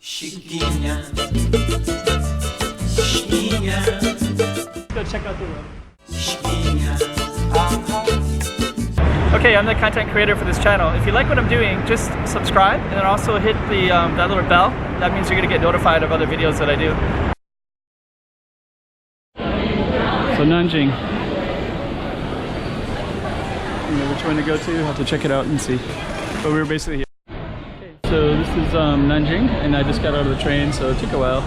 Go check out the room. Okay, I'm the content creator for this channel. If you like what I'm doing, just subscribe and then also hit the that little bell. That means you're gonna get notified of other videos that I do. So Nanjing. You know which one to go to? I'll have to check it out and see. But we were basically here. Okay, so this is Nanjing, and I just got out of the train, so it took a while.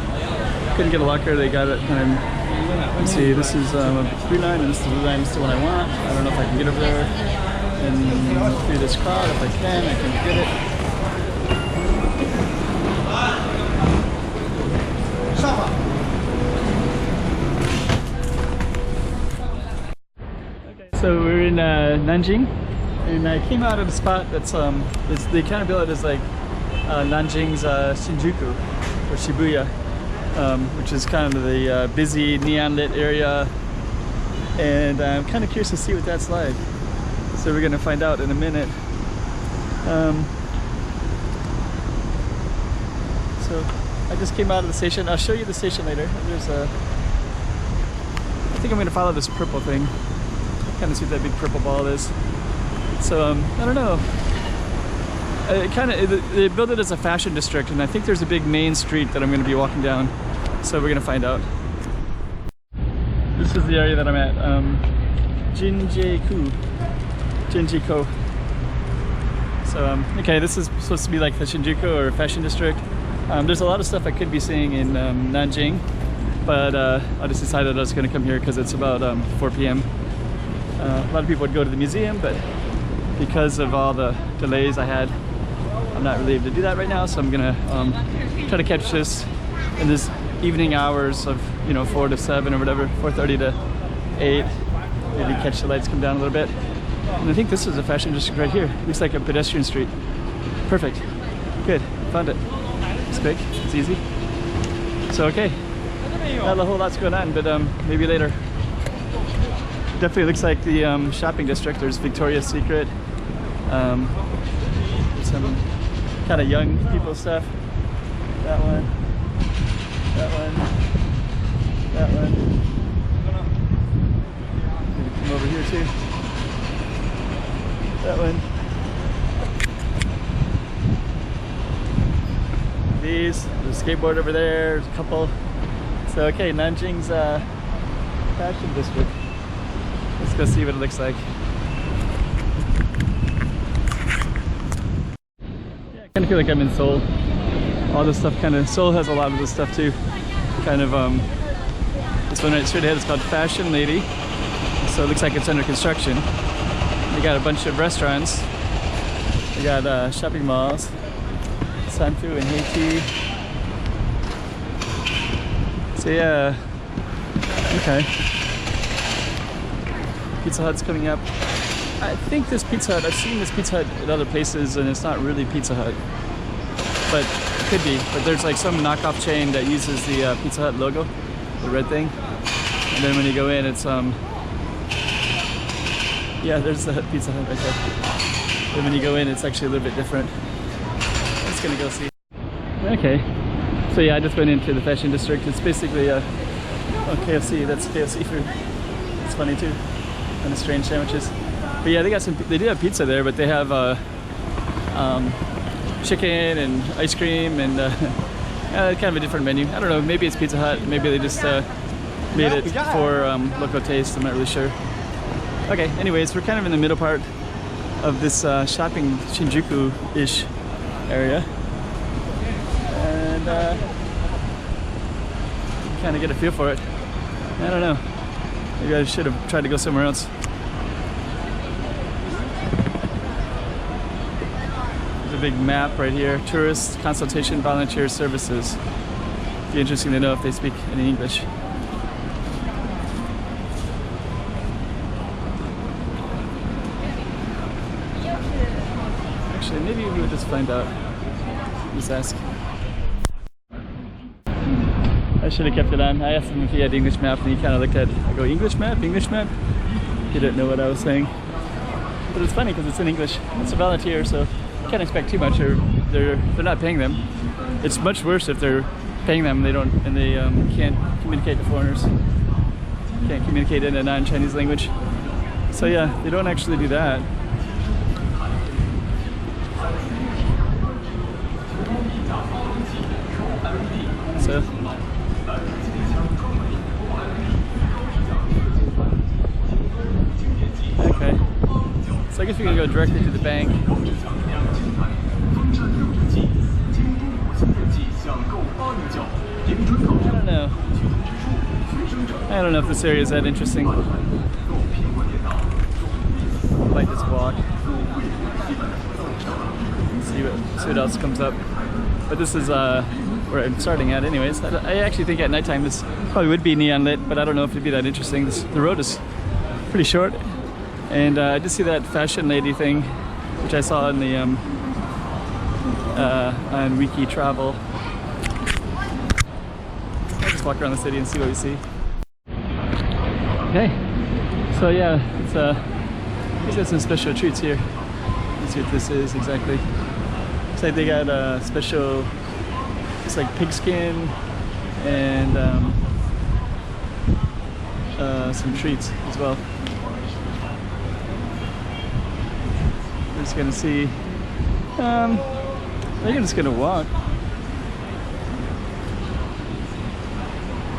Couldn't get a locker. They got it. Let's see. This is a blue line, and this is the blue line. This is the one I want. I don't know if I can get over there and through this crowd. If I can get it. Okay, so we're in Nanjing, and I came out of a spot that's they kind of built it as like Nanjing's Shinjuku or Shibuya, which is kind of the busy neon lit area, and I'm kind of curious to see what that's like. So we're gonna find out in a minute. So I just came out of the station. I'll show you the station later. There's a. I think I'm gonna follow this purple thing. Kind of see what that big purple ball is. So I don't know. They built it as a fashion district, and I think there's a big main street that I'm gonna be walking down. So we're gonna find out. This is the area that I'm at. Jinjiko. So okay, this is supposed to be like the Shinjuku or fashion district. There's a lot of stuff I could be seeing in Nanjing, but I just decided I was going to come here because it's about 4 p.m. A lot of people would go to the museum, but because of all the delays I had, I'm not really able to do that right now. So I'm gonna try to catch this in this evening hours of 4 to 7 or whatever, 4:30 to 8. Maybe catch the lights come down a little bit. And I think this is a fashion district right here. Looks like a pedestrian street. Perfect. Good. Found it. It's big. It's easy. So okay. Not a whole lot's going on, but maybe later. Definitely looks like the shopping district. There's Victoria's Secret. Some kind of young people stuff. That one. That one. That one. Maybe come over here too. That one. These. There's a skateboard over there. There's a couple. So okay, Nanjing's fashion district. Let's go see what it looks like. Yeah, I kind of feel like I'm in Seoul. All this stuff kind of, Seoul has a lot of this stuff too. Kind of, this one right straight ahead is called Fashion Lady. So it looks like it's under construction. They got a bunch of restaurants. They got shopping malls. Sanfu and Haiti. So yeah, okay. Pizza Hut's coming up. I think this Pizza Hut, I've seen this Pizza Hut at other places and it's not really Pizza Hut. But it could be. But there's like some knockoff chain that uses the Pizza Hut logo, the red thing. And then when you go in, it's yeah, there's the Pizza Hut right there. And when you go in, it's actually a little bit different. I'm just gonna go see. Okay. So yeah, I just went into the fashion district. It's basically oh, KFC. That's KFC food. It's funny too. And the strange sandwiches. But yeah, they do have pizza there, but they have chicken and ice cream and kind of a different menu. I don't know, maybe it's Pizza Hut, maybe they just made it for local taste. I'm not really sure. Okay, anyways, we're kind of in the middle part of this shopping Shinjuku-ish area. And kind of get a feel for it. I don't know. Maybe I should have tried to go somewhere else. There's a big map right here. Tourist Consultation Volunteer Services. Be interesting to know if they speak any English. Actually, maybe we would just find out. Just ask. I should have kept it on. I asked him if he had English map and he kind of looked at it. I go, English map? English map? He didn't know what I was saying. But it's funny because it's in English. It's a volunteer, so you can't expect too much. They're not paying them. it's much worse if they're paying them and they can't communicate to foreigners, can't communicate in a non-Chinese language. So yeah, they don't actually do that. So okay, so I guess we can go directly to the bank. I don't know if this area is that interesting. I might just walk. See what else comes up. But this is where I'm starting at anyways. I actually think at nighttime this probably would be neon lit, but I don't know if it'd be that interesting. The road is pretty short. And I did see that fashion lady thing, which I saw in the on Wiki Travel. I'll just walk around the city and see what we see. Okay, so yeah, he's got some special treats here. Let's see what this is exactly. Looks like they got a special, it's like pigskin and some treats as well. We're just gonna see. I think I'm just gonna walk.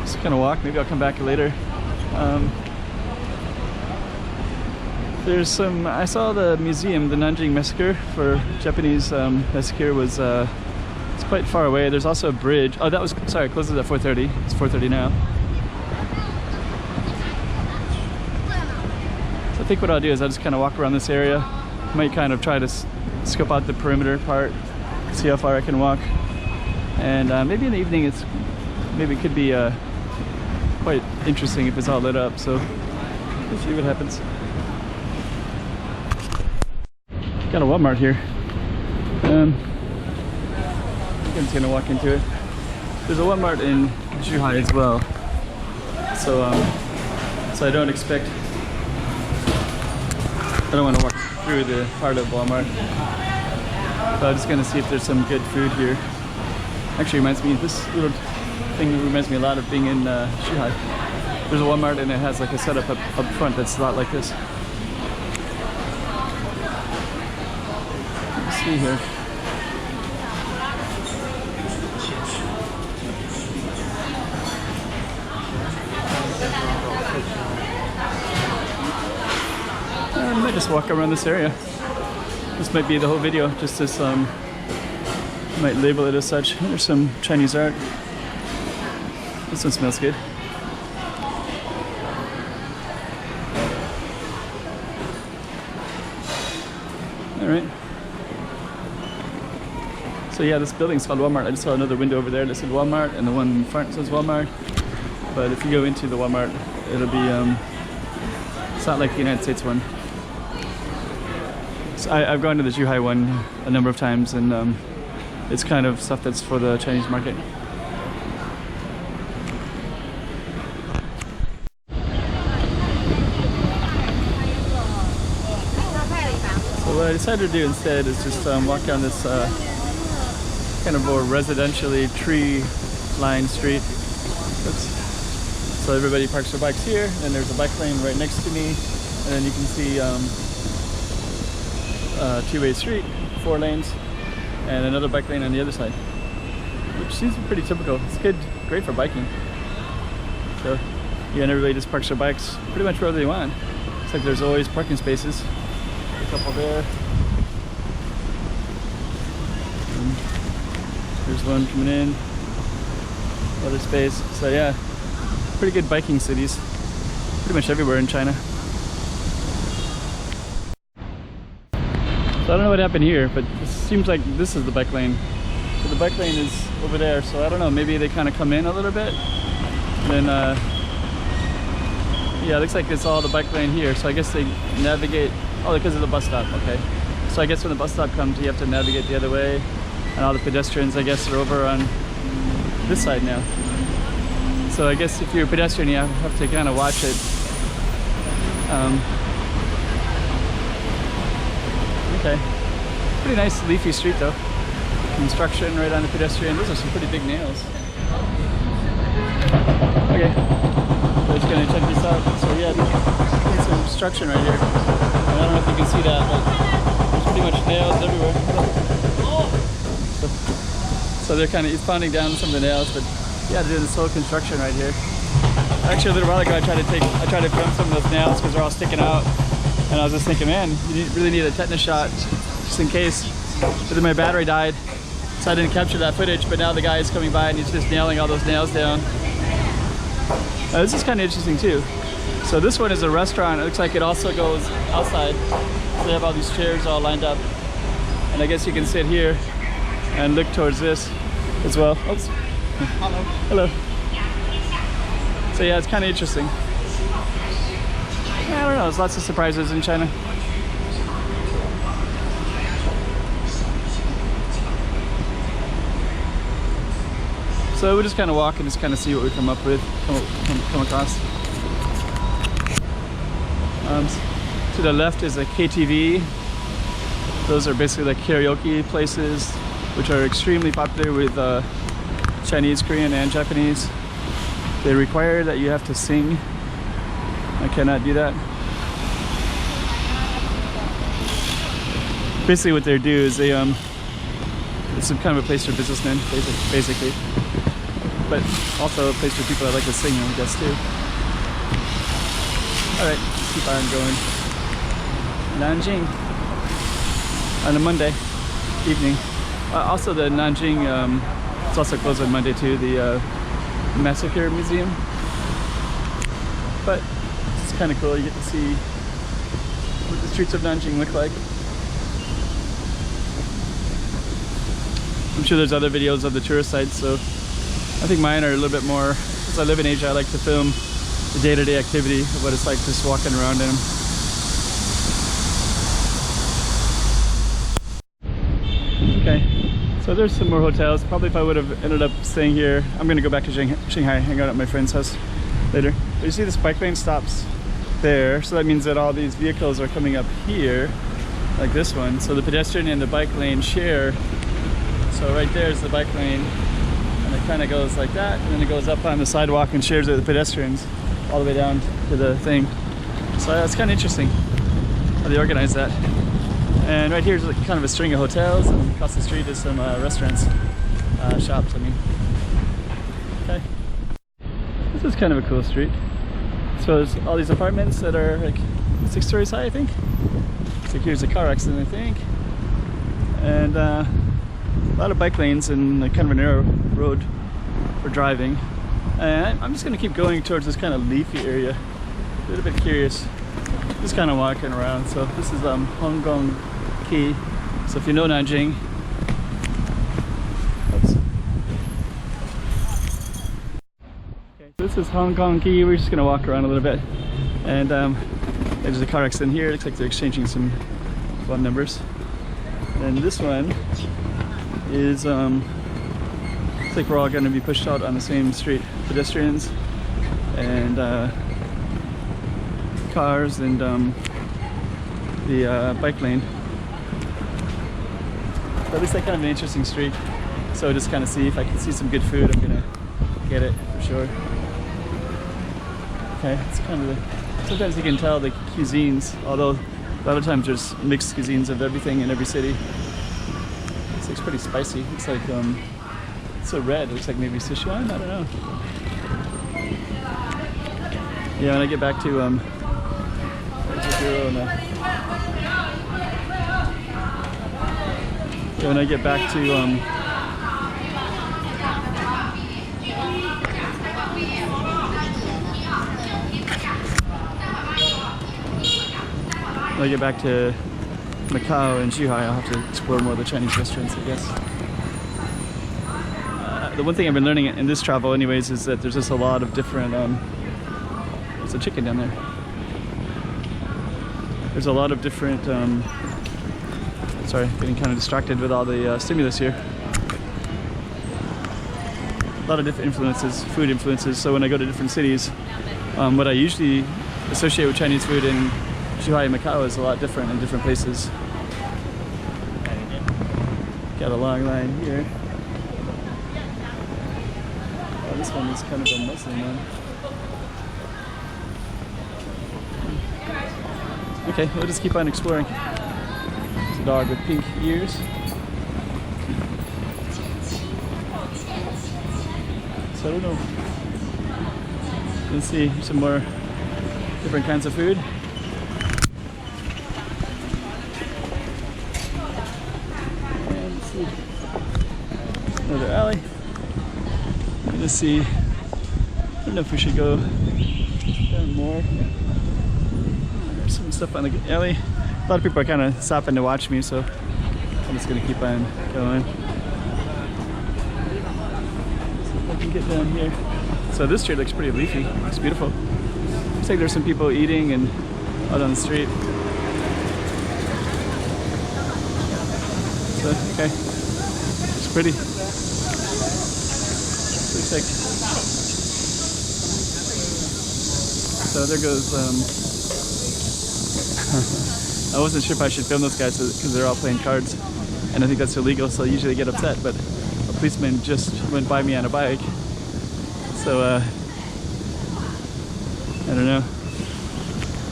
Just gonna walk. Maybe I'll come back later. There's some. I saw the museum, the Nanjing massacre for Japanese massacre was. It's quite far away. There's also a bridge. Oh, that was. Sorry, it closes at 4:30. It's 4:30 now. So I think what I'll do is I'll just kind of walk around this area. Might kind of try to scope out the perimeter part, see how far I can walk, and maybe in the evening maybe it could be quite interesting if it's all lit up. So we'll see what happens. Got a Wal-Mart here. I'm just gonna walk into it. There's a Wal-Mart in Zhuhai as well. So I don't expect. I don't want to walk through the part of Wal-Mart. So I'm just gonna see if there's some good food here. Actually, reminds me, this little thing reminds me a lot of being in Zhuhai. There's a Wal-Mart and it has like a setup up front that's a lot like this. Let's see here. I might just walk around this area. This might be the whole video, just this, might label it as such. There's some Chinese art. This one smells good. Alright. So yeah, this building's called Wal-Mart. I just saw another window over there that said Wal-Mart, and the one in front says Wal-Mart. But if you go into the Wal-Mart, it'll be, it's not like the United States one. So I've gone to the Zhuhai one a number of times, and it's kind of stuff that's for the Chinese market. So what I decided to do instead is just walk down this kind of more residentially tree-lined street. So everybody parks their bikes here, and there's a bike lane right next to me, and then you can see two-way street, 4 lanes, and another bike lane on the other side, which seems pretty typical. It's good, great for biking. So yeah, and everybody just parks their bikes pretty much wherever they want. It's like there's always parking spaces. A couple there. And there's one coming in. Other space. So yeah, pretty good biking cities. Pretty much everywhere in China. So I don't know what happened here, but it seems like this is the bike lane. So the bike lane is over there, so I don't know, maybe they kind of come in a little bit. And then, yeah, it looks like it's all the bike lane here, so I guess they navigate, oh, because of the bus stop, okay. So I guess when the bus stop comes, you have to navigate the other way, and all the pedestrians, I guess, are over on this side now. So I guess if you're a pedestrian, you have to kind of watch it. Okay, pretty nice leafy street though. construction right on the pedestrian. Those are some pretty big nails. Okay, we're just gonna check this out. So yeah, there's some construction right here. And I don't know if you can see that, but there's pretty much nails everywhere. So they're kind of pounding down some of the nails, but yeah, they're doing this whole construction right here. Actually, a little while ago, I tried to film some of those nails because they're all sticking out, and I was just thinking, man, you really need a tetanus shot just in case. But then my battery died, so I didn't capture that footage. But now the guy is coming by and he's just nailing all those nails down. This is kind of interesting too. So this one is a restaurant. It looks like it also goes outside. So they have all these chairs all lined up, and I guess you can sit here and look towards this as well. Oops. Hello. Hello. So yeah, it's kind of interesting. I don't know, there's lots of surprises in China. So we'll just kind of walk and just kind of see what we come up with, come across. To the left is a KTV. Those are basically like karaoke places, which are extremely popular with Chinese, Korean, and Japanese. They require that you have to sing. I cannot do that. Basically what they do is they, it's some kind of a place for businessmen, basically. But also a place for people that like to sing, I guess, too. Alright, keep on going. Nanjing. On a Monday evening. Also the Nanjing, it's also closed on Monday too, the Massacre Museum. But it's kind of cool, you get to see what the streets of Nanjing look like. I'm sure there's other videos of the tourist sites, so I think mine are a little bit more, since I live in Asia, I like to film the day-to-day activity of what it's like just walking around in them. Okay, so there's some more hotels. Probably if I would have ended up staying here, I'm gonna go back to Shanghai, hang out at my friend's house later. But you see this bike lane stops there, so that means that all these vehicles are coming up here, like this one. So the pedestrian and the bike lane share. So right there is the bike lane, and it kind of goes like that, and then it goes up on the sidewalk and shares with the pedestrians all the way down to the thing. So that's kind of interesting how they organize that. And right here is like kind of a string of hotels, and across the street is some restaurants, shops, I mean. Okay. This is kind of a cool street. So there's all these apartments that are like 6 stories high, I think. So here's a car accident, I think. And a lot of bike lanes and kind of a narrow road for driving. And I'm just gonna keep going towards this kind of leafy area. A little bit curious. Just kind of walking around. So this is Hong Kong Key. So if you know Nanjing, oops. Okay, so this is Hong Kong Key. We're just gonna walk around a little bit, and there's a car accident here. It looks like they're exchanging some phone numbers. And this one is looks like we're all gonna be pushed out on the same street. Pedestrians and cars and the bike lane. But at least like kind of an interesting street. So just kind of see if I can see some good food, I'm gonna get it for sure. Okay, it's kind of sometimes you can tell the cuisines, although a lot of times there's mixed cuisines of everything in every city. This looks pretty spicy. It's like it's so red. It looks like maybe Sichuan. I don't know. Yeah, when I get back to when I get back to when I get back to Macau and Zhuhai, I'll have to explore more of the Chinese restaurants, I guess. The one thing I've been learning in this travel anyways is that there's just a lot of different there's a chicken down there. There's a lot of different sorry, getting kind of distracted with all the stimulus here. A lot of different influences, food influences. So when I go to different cities, what I usually associate with Chinese food in Zhuhai and Macau is a lot different in different places. Okay, Got a long line here. Oh, this one is kind of a Muslim one. Okay, we'll just keep on exploring. It's a dog with pink ears. So I don't know. Let's see some more different kinds of food. And let's see. Another alley. Let's see. I don't know if we should go down more. There's some stuff on the alley. A lot of people are kind of stopping to watch me, so I'm just gonna keep on going. See if I can get down here. So this street looks pretty leafy. It's beautiful. Looks like there's some people eating and out on the street. So okay, it's pretty. Looks like. So there goes. I wasn't sure if I should film those guys because they're all playing cards, and I think that's illegal. So I usually get upset, but a policeman just went by me on a bike. So I don't know.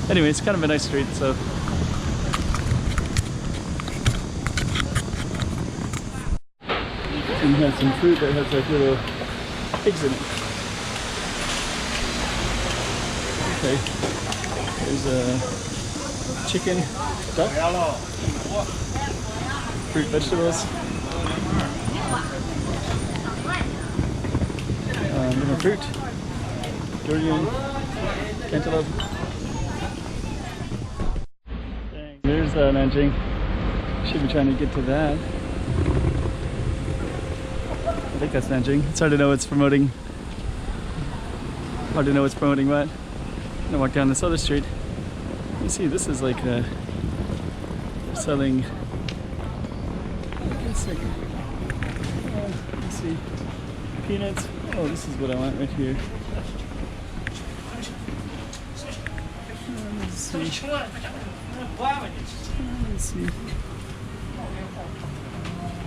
Anyway, it's kind of a nice street. So and it has some fruit that has like little pigs in it. Okay, there's a chicken, duck, fruit, vegetables, different fruit, durian, cantaloupe. There's Nanjing. Should be trying to get to that. I think that's Nanjing. It's hard to know what's promoting. Hard to know what's promoting what. I'm gonna walk down this other street. You see, this is like selling. I guess like, let's see, peanuts. Oh, this is what I want right here. Let's see. Let's see.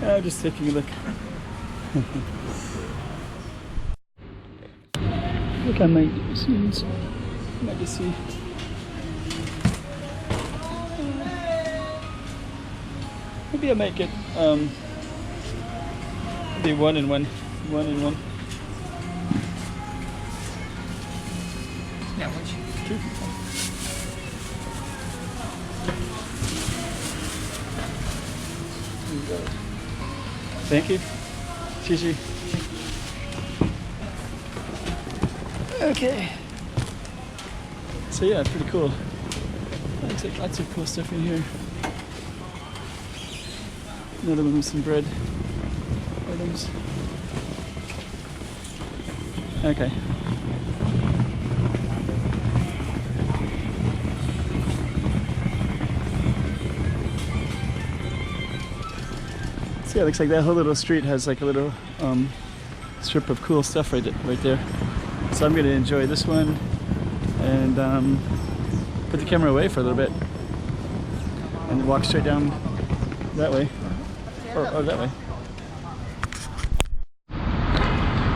I'm just taking a look. Look, I might just see. Maybe I might get maybe one and one. Yeah, two. Thank you. Gigi. Okay. So yeah, pretty cool. Looks like lots of cool stuff in here. Another one with some bread items. Okay. So yeah, it looks like that whole little street has like a little strip of cool stuff right there. So I'm gonna enjoy this one and put the camera away for a little bit and walk straight down that way. Or that way.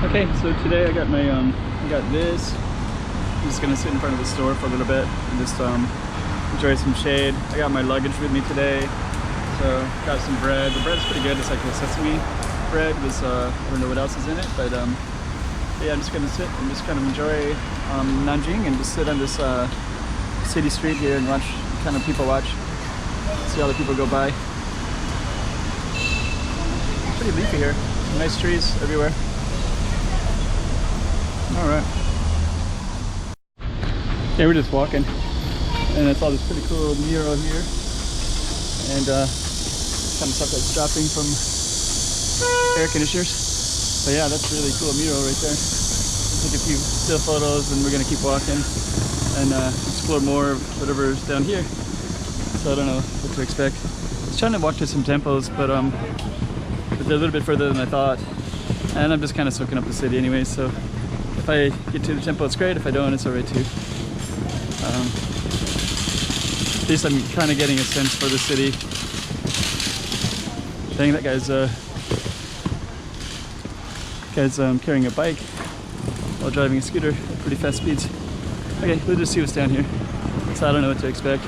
Okay, so today I got my I got this. I'm just gonna sit in front of the store for a little bit and just enjoy some shade. I got my luggage with me today, so got some bread. The bread's pretty good. It's like a sesame bread with I don't know what else is in it, but yeah, I'm just gonna sit and just kind of enjoy Nanjing and just sit on this city street here and watch, kind of people watch, see all the people go by. Pretty leafy here. Nice trees everywhere. Alright. Yeah, we're just walking. And I saw this pretty cool mural here. And kind of stuff that's dropping from air conditioners. So yeah, that's a really cool mural right there. Take a few still photos and we're gonna keep walking and explore more of whatever's down here. So I don't know what to expect. I was trying to walk to some temples, but they're a little bit further than I thought, and I'm just kind of soaking up the city anyway, so if I get to the temple it's great, if I don't it's alright too. At least I'm kind of getting a sense for the city thing. That guy's carrying a bike while driving a scooter at pretty fast speeds. Okay, we'll just see what's down here. So I don't know what to expect.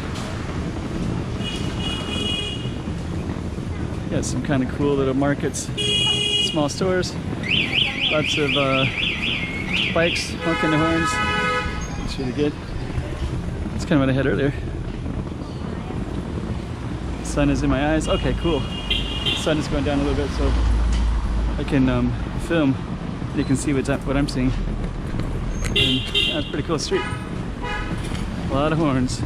Got some kind of cool little markets, small stores, lots of bikes honking the horns. It's really good. That's kind of what I had earlier. The sun is in my eyes. Okay, cool. The sun is going down a little bit, so I can film. You can see what I'm seeing. And, yeah, it's a pretty cool street. A lot of horns.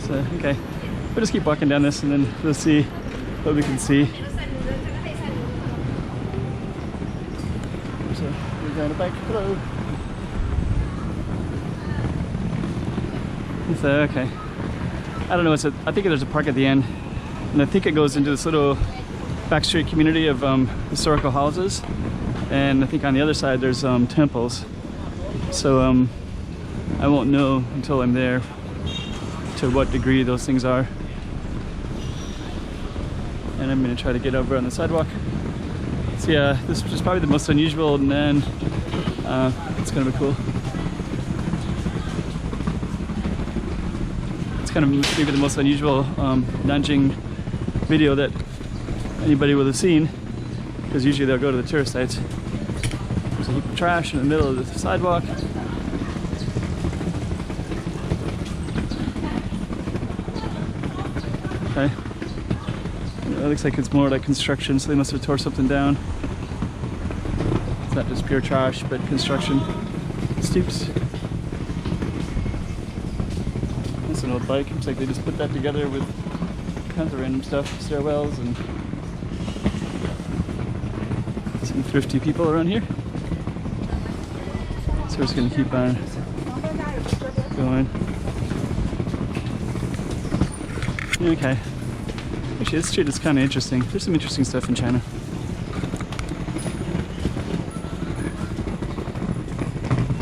So, okay, we'll just keep walking down this and then we'll see what we can see. So, we're going to bike. Hello. So, okay. I don't know what's it. I think there's a park at the end, and I think it goes into this little back street community of historical houses, and I think on the other side there's temples. So I won't know until I'm there to what degree those things are. And I'm going to try to get over on the sidewalk. So yeah, this is probably the most unusual, and then it's going to be cool. It's kind of maybe the most unusual Nanjing video that anybody will have seen, because usually they'll go to the tourist sites. There's a heap of trash in the middle of the sidewalk. Okay. It looks like it's more like construction, so they must have tore something down. It's not just pure trash, but construction. Stoops. That's an old bike. Looks like they just put that together with tons of random stuff, stairwells and some thrifty people around here. So we're just gonna keep on going. Okay. Actually, this street is kind of interesting. There's some interesting stuff in China.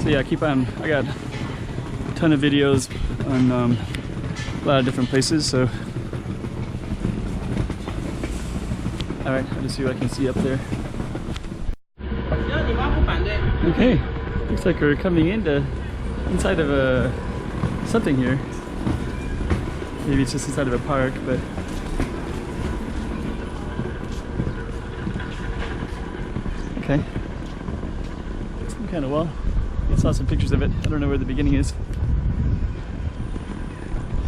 So yeah, keep on. I got a ton of videos on a lot of different places, so alright, I'll just see what I can see up there. Okay, looks like we're coming inside of something here. Maybe it's just inside of a park, but okay. Some kind of wall. I saw some pictures of it. I don't know where the beginning is.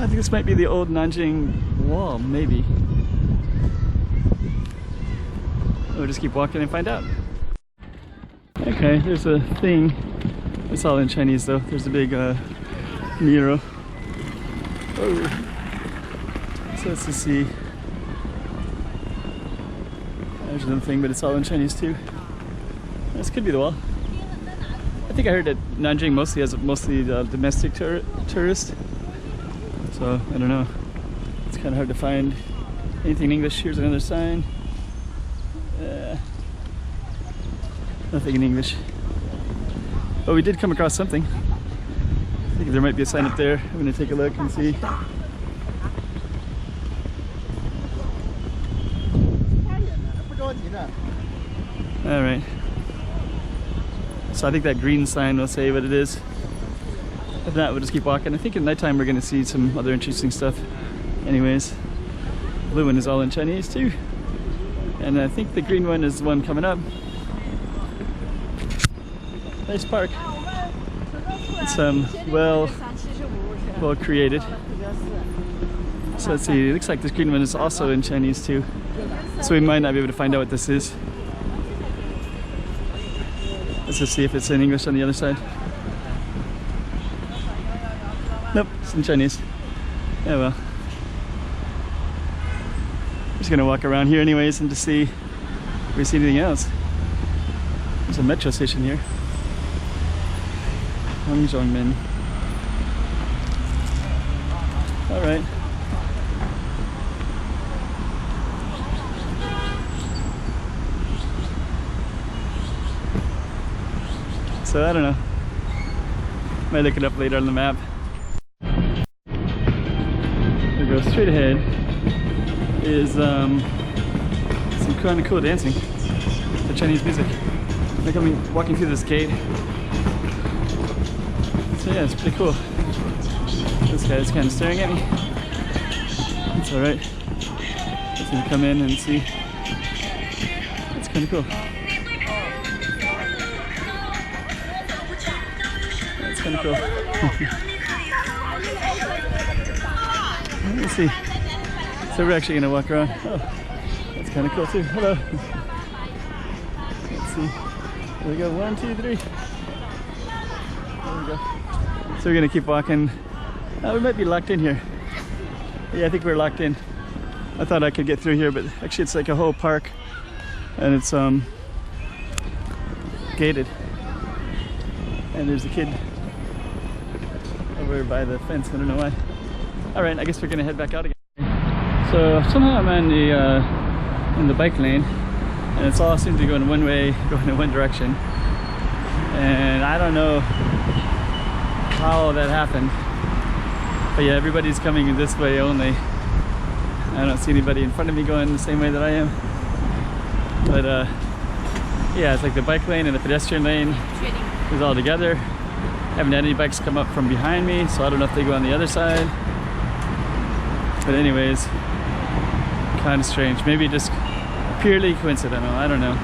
I think this might be the old Nanjing wall, maybe. We'll just keep walking and find out. Okay, there's a thing. It's all in Chinese though. There's a big mural. Oh. So let's just see. There's another thing, but it's all in Chinese too. This could be the wall. I think I heard that Nanjing mostly has domestic tourists. So I don't know. It's kind of hard to find anything in English. Here's another sign. Nothing in English. But we did come across something. I think there might be a sign up there. I'm going to take a look and see. Alright. So I think that green sign will say what it is. If not, we'll just keep walking. I think at nighttime we're going to see some other interesting stuff. Anyways, the blue one is all in Chinese too. And I think the green one is the one coming up. Nice park. It's well created. So let's see, it looks like this green one is also in Chinese too. So we might not be able to find out what this is. Let's just see if it's in English on the other side. Nope, it's in Chinese. Yeah, well. I'm just gonna walk around here anyways and just see if we see anything else. There's a metro station here. Hangzhongmen. Alright. So I don't know. Might look it up later on the map. We go straight ahead is some kind of cool dancing, the Chinese music. Like I'm walking through this gate. So yeah, it's pretty cool. This guy's kind of staring at me. It's alright. Just gonna come in and see. It's kind of cool. That's kind of cool. Let's see. So we're actually gonna walk around. Oh, that's kind of cool too. Hello. Let's see. There we go. 1, 2, 3. There we go. So we're gonna keep walking. We might be locked in here. Yeah, I think we're locked in. I thought I could get through here, but actually it's like a whole park, and it's gated. And there's a kid over by the fence. I don't know why. All right, I guess we're gonna head back out again. So somehow I'm on the in the bike lane, and it's all seems to go in one way, going in one direction. And I don't know how that happened, but yeah, everybody's coming this way only. I don't see anybody in front of me going the same way that I am. But yeah, it's like the bike lane and the pedestrian lane is all together. Haven't had any bikes come up from behind me, so I don't know if they go on the other side. But anyways, kind of strange. Maybe just purely coincidental. I don't know.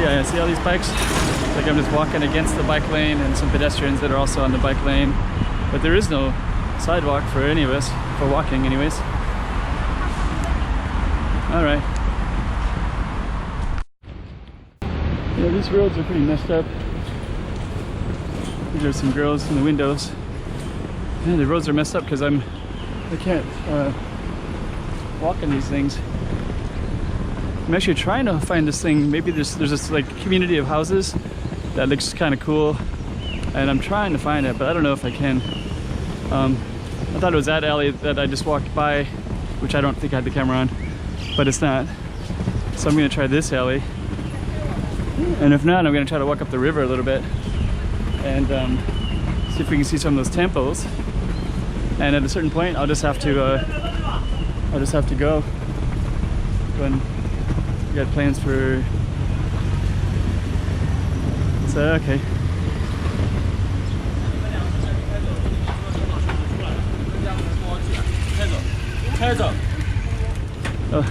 Yeah, I see all these bikes. It's like I'm just walking against the bike lane and some pedestrians that are also on the bike lane. But there is no sidewalk for any of us, for walking anyways. All right. Yeah, these roads are pretty messed up. There's some girls in the windows. Man, the roads are messed up because I can't walk on these things. I'm actually trying to find this thing. Maybe there's this like community of houses that looks kind of cool, and I'm trying to find it, but I don't know if I can. I thought it was that alley that I just walked by, which I don't think I had the camera on, but it's not. So I'm gonna try this alley, and if not, I'm gonna try to walk up the river a little bit and see if we can see some of those temples. And at a certain point, I'll just have to go when we got plans for. So okay. Oh.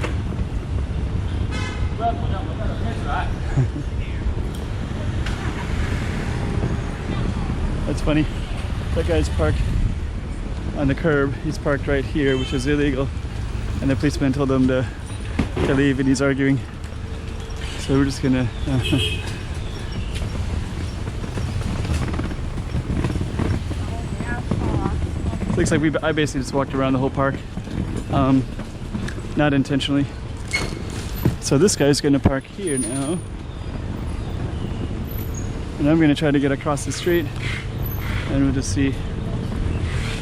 That's funny. That guy's parked on the curb. He's parked right here, which is illegal. And the policeman told him to leave, and he's arguing. So we're just gonna. Looks like I basically just walked around the whole park, not intentionally. So this guy's gonna park here now, and I'm gonna try to get across the street, and we'll just see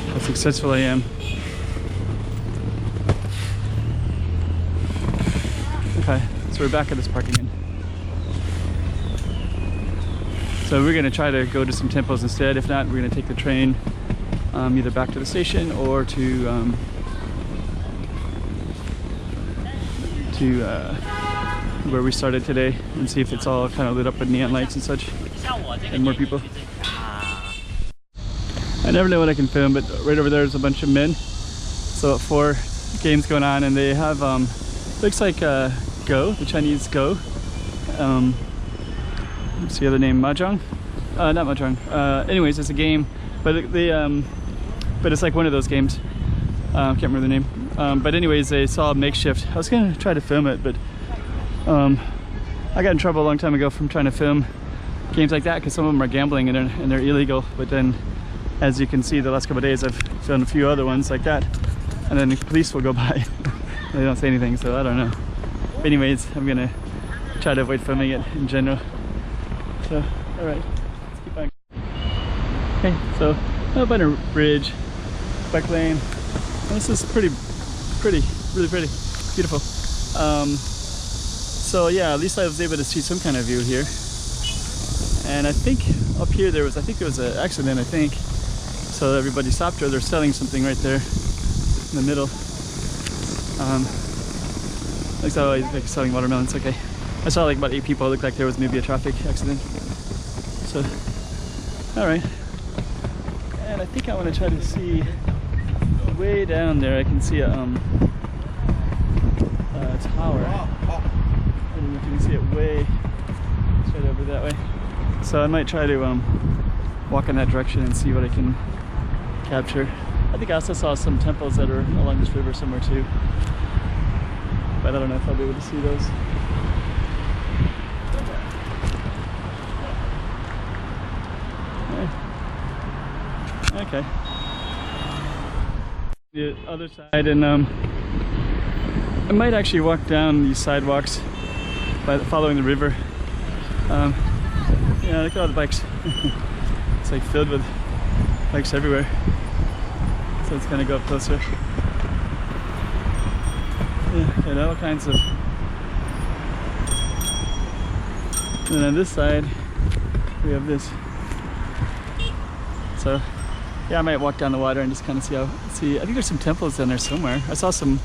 how successful I am. Okay, so we're back at this park again. So we're gonna try to go to some temples instead. If not, we're gonna take the train either back to the station or to where we started today, and see if it's all kind of lit up with neon lights and such, and more people. I never know what I can film, but right over there is a bunch of men. So 4 games going on, and they have looks like Go, the Chinese Go. What's the other name? Mahjong? Not Mahjong. Anyways, it's a game, but but it's like one of those games. Can't remember the name. But anyways, they saw a makeshift. I was gonna try to film it, but I got in trouble a long time ago from trying to film games like that, because some of them are gambling and they're illegal. But then, as you can see, the last couple of days I've filmed a few other ones like that, and then the police will go by. They don't say anything, so I don't know. But anyways, I'm gonna try to avoid filming it in general. So, all right, let's keep on. Okay, so up on a bridge, bike lane. This is pretty, really pretty, beautiful. So yeah, at least I was able to see some kind of view here. And I think up here there was, I think there was an accident, I think. So everybody stopped, or they're selling something right there in the middle. Looks like selling watermelons. Okay, I saw like about 8 people. It looked like there was maybe a traffic accident. So, all right. And I think I want to try to see way down there. I can see a tower. I don't know if you can see it way. It's right over that way. So I might try to walk in that direction and see what I can capture. I think I also saw some temples that are along this river somewhere too, but I don't know if I'll be able to see those. Okay. The other side, and I might actually walk down these sidewalks by following the river. Yeah, look at all the bikes. It's like filled with bikes everywhere. So it's gonna go up closer. Yeah, and all kinds of. And on this side, we have this. So, yeah, I might walk down the water and just kind of see. I think there's some temples down there somewhere. I saw some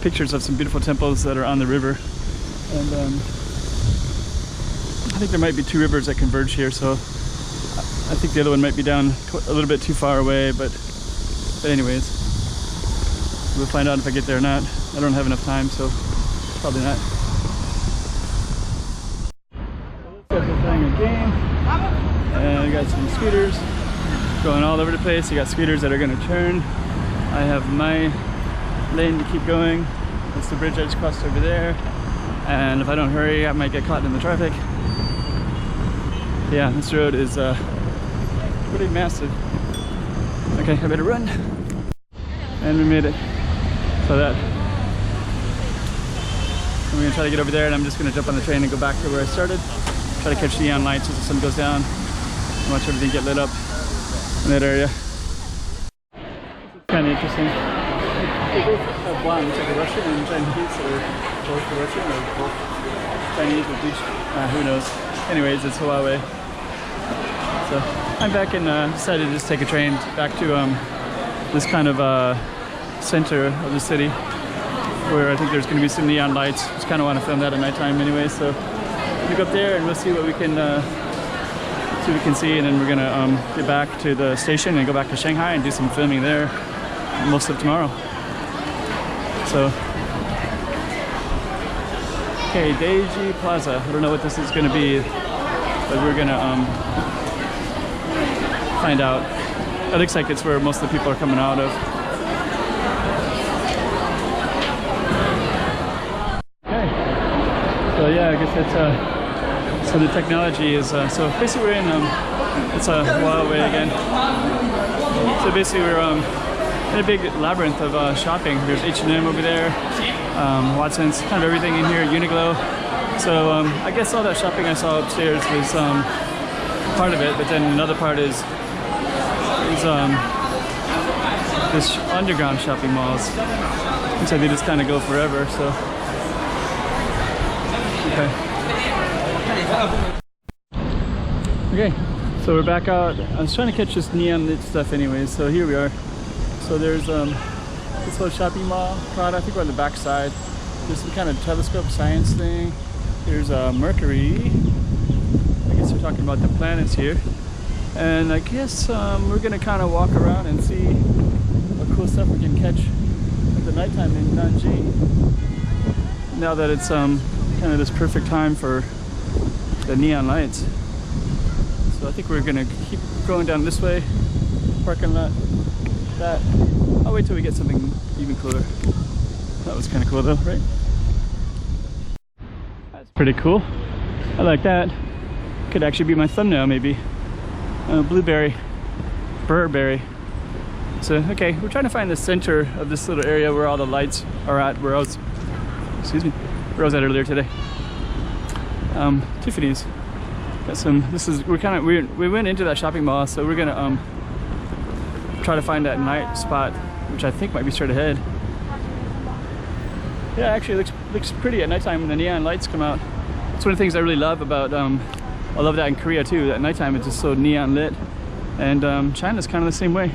pictures of some beautiful temples that are on the river, and I think there might be 2 rivers that converge here. So, I think the other one might be down a little bit too far away, but anyways, we'll find out if I get there or not. I don't have enough time, so probably not. So we're playing a game, and I got some scooters going all over the place. You got scooters that are going to turn. I have my lane to keep going. That's the bridge I just crossed over there, and if I don't hurry, I might get caught in the traffic. Yeah, this road is pretty massive. Okay, I better run. And we made it. So that I'm gonna try to get over there, and I'm just gonna jump on the train and go back to where I started. Try to catch neon lights as the sun goes down and watch everything get lit up in that area. Kind of interesting. They both have one. It's like a Russian and Chinese, or both the Russian or both Chinese or bleached. Who knows? Anyways, it's Huawei. So I'm back and decided to just take a train back to this kind of center of the city, where I think there's going to be some neon lights. Just kind of want to film that at nighttime anyway. So we'll go up there and we'll see what we can see, and then we're gonna get back to the station and go back to Shanghai and do some filming there most of tomorrow. So, okay, Deiji Plaza. I don't know what this is gonna be, but we're gonna find out. It looks like it's where most of the people are coming out of. Okay, so yeah, I guess it's so the technology is, so basically we're in, it's a Huawei again. So basically we're in a big labyrinth of shopping. There's H&M over there, Watson's, kind of everything in here, Uniqlo. So I guess all that shopping I saw upstairs was part of it, but then another part is this underground shopping malls. Looks like they just kind of go forever, so. Okay. Okay, so we're back out. I was trying to catch this neon lit stuff anyways, so here we are. So there's this little shopping mall, Prada. I think we're on the back side. There's some kind of telescope science thing. There's Mercury. I guess we're talking about the planets here. And I guess we're gonna kind of walk around and see what cool stuff we can catch at the nighttime in Nanjing. Now that it's kind of this perfect time for the neon lights. So I think we're gonna keep going down this way, parking lot, that. I'll wait till we get something even cooler. That was kind of cool though, right? That's pretty cool. I like that. Could actually be my thumbnail maybe. Blueberry, Burberry. So, okay, we're trying to find the center of this little area where all the lights are at, where I was at earlier today. Tiffany's. Got some, we went into that shopping mall, so we're gonna try to find that night spot, which I think might be straight ahead. Yeah, actually it looks pretty at nighttime when the neon lights come out. It's one of the things I really love about I love that in Korea too. At nighttime it's just so neon lit, and China's kind of the same way.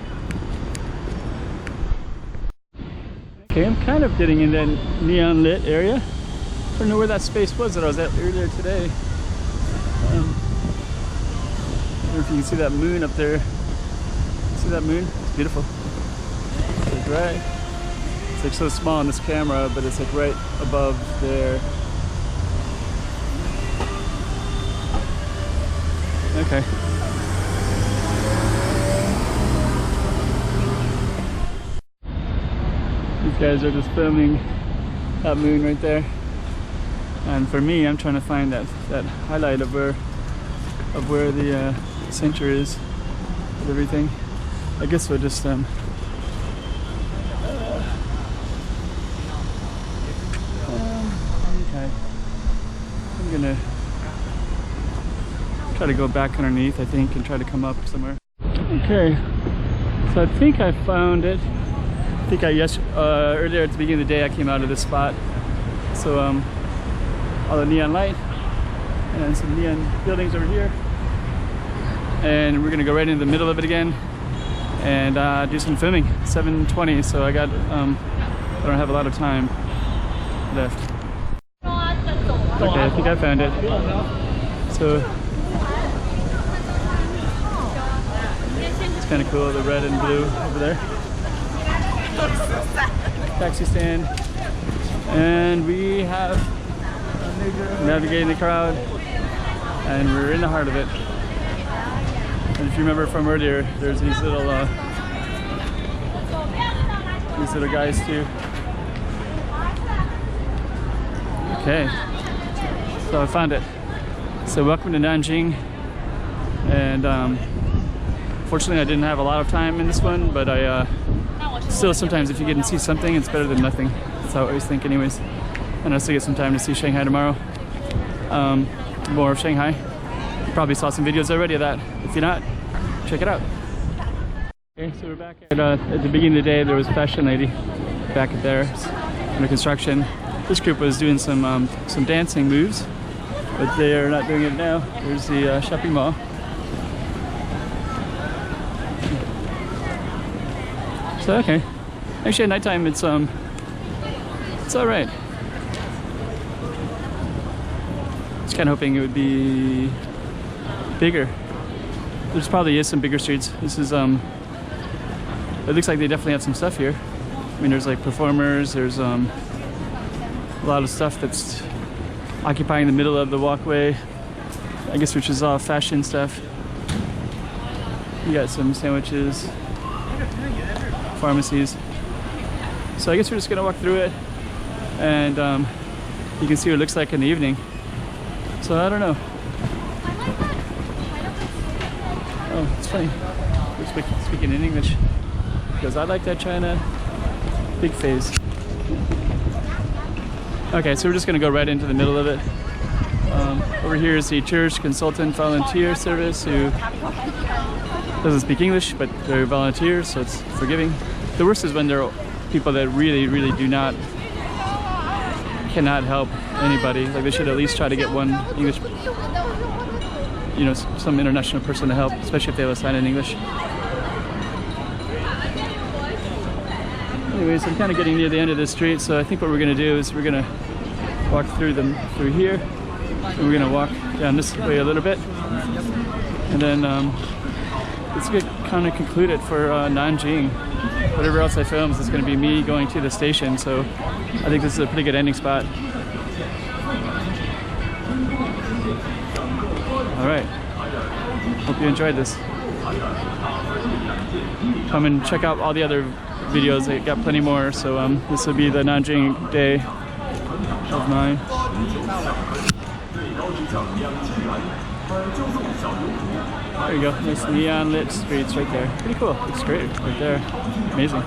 Okay, I'm kind of getting in that neon lit area. I don't know where that space was that I was at earlier today. I don't know if you can see that moon up there. See that moon? It's beautiful. It's like right. It's like so small on this camera, but it's like right above there. Okay. These guys are just filming that moon right there. And for me, I'm trying to find that highlight of where the center is of everything. I guess we'll just okay. I'm gonna try to go back underneath, I think, and try to come up somewhere. Okay, so I think I found it. I think earlier at the beginning of the day I came out of this spot. So all the neon light and some neon buildings over here, and we're gonna go right into the middle of it again and do some filming. 7:20, so I don't have a lot of time left. Okay, I think I found it. So it's kind of cool, the red and blue over there. Taxi stand, and we have navigating the crowd, and we're in the heart of it. And if you remember from earlier, there's these little guys too. Okay, so I found it. So welcome to Nanjing, and fortunately I didn't have a lot of time in this one, but I still, sometimes if you get to see something, it's better than nothing. That's how I always think anyways. And I still get some time to see Shanghai tomorrow. More of Shanghai. You probably saw some videos already of that. If you're not, check it out. Okay, so we're back at the beginning of the day. There was a fashion lady back there under construction. This group was doing some dancing moves, but they are not doing it now. There's the shopping mall. So okay, actually at nighttime it's all right. Just kind of hoping it would be bigger. There's probably is some bigger streets. This is it looks like they definitely have some stuff here. I mean, there's like performers. There's a lot of stuff that's occupying the middle of the walkway, I guess, which is all fashion stuff. You got some sandwiches, pharmacies. So I guess we're just gonna walk through it, and you can see what it looks like in the evening. So I don't know. Oh, it's funny. We're speaking in English because I like that China big face. Okay, so we're just gonna go right into the middle of it. Over here is the tourist consultant volunteer service who doesn't speak English, but they're volunteers, so it's forgiving. The worst is when there are people that really cannot help anybody. Like, they should at least try to get one English, you know, some international person to help, especially if they have a sign in English. Anyways, I'm kind of getting near the end of this street, so I think what we're gonna do is we're gonna walk through here, and we're gonna walk down this way a little bit, and then let's get kind of concluded for Nanjing. Whatever else I film is going to be me going to the station, so I think this is a pretty good ending spot. Alright, hope you enjoyed this. Come and check out all the other videos, I got plenty more, so this will be the Nanjing day of mine. There you go, nice neon lit streets right there. Pretty cool, looks great right there. Amazing.